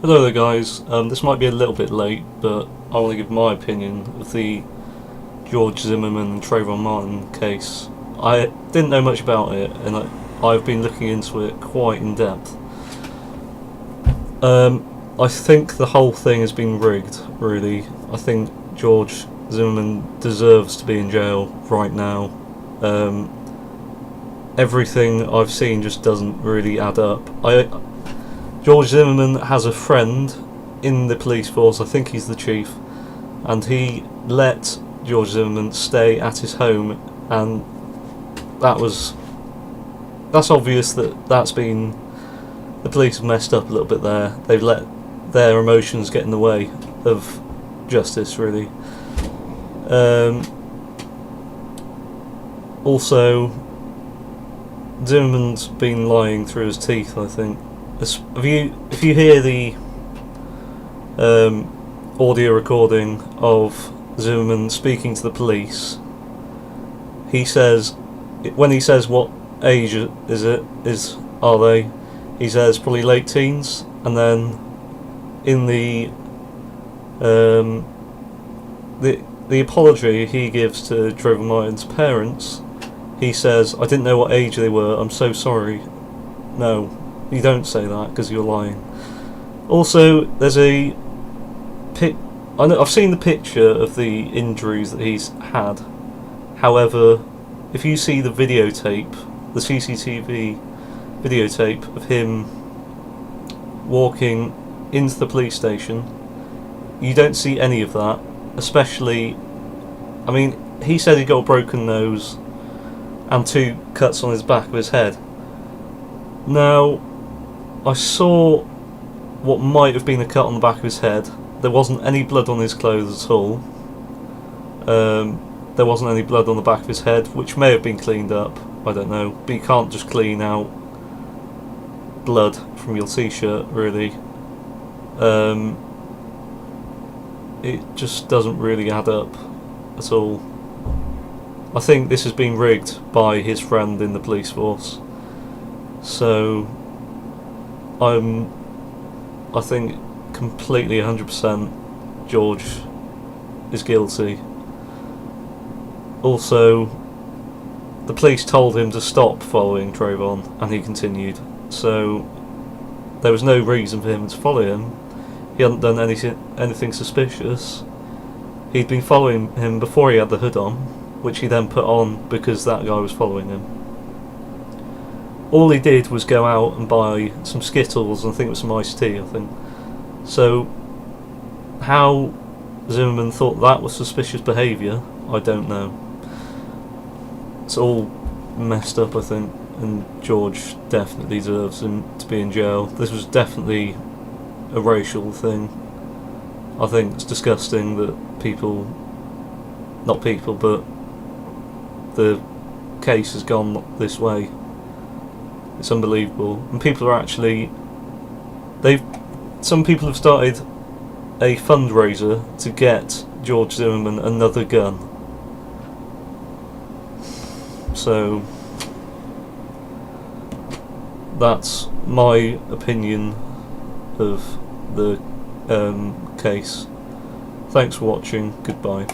Hello there guys, this might be a little bit late, but I want to give my opinion of the George Zimmerman and Trayvon Martin case. I didn't know much about it, and I've been looking into it quite in depth. I think the whole thing has been rigged, really. I think George Zimmerman deserves to be in jail right now. Everything I've seen just doesn't really add up. George Zimmerman has a friend in the police force, I think he's the chief, and he let George Zimmerman stay at his home, and that's obvious that's been, the police have messed up a little bit there. They've let their emotions get in the way of justice, really. Also, Zimmerman's been lying through his teeth, I think. If you hear the audio recording of Zimmerman speaking to the police, he says, when he says what age are they, he says probably late teens, and then in the apology he gives to Trayvon Martin's parents, he says, "I didn't know what age they were. I'm so sorry." No. You don't say that because you're lying. Also, there's I've seen the picture of the injuries that he's had. However, if you see the videotape, the CCTV videotape of him walking into the police station, you don't see any of that. Especially, I mean, he said he got a broken nose and 2 cuts on his back of his head. Now, I saw what might have been a cut on the back of his head. There wasn't any blood on his clothes at all. There wasn't any blood on the back of his head, which may have been cleaned up. I don't know. But you can't just clean out blood from your t-shirt, really. It just doesn't really add up at all. I think this has been rigged by his friend in the police force. So I think completely 100% George is guilty. Also, the police told him to stop following Trayvon, and he continued. So there was no reason for him to follow him. He hadn't done anything suspicious. He'd been following him before he had the hood on, which he then put on because that guy was following him. All he did was go out and buy some Skittles and I think it was some iced tea, I think. So, how Zimmerman thought that was suspicious behaviour, I don't know. It's all messed up, I think, and George definitely deserves him to be in jail. This was definitely a racial thing. I think it's disgusting that but the case has gone this way. It's unbelievable, and people are actually, some people have started a fundraiser to get George Zimmerman another gun. So that's my opinion of the case. Thanks for watching. Goodbye.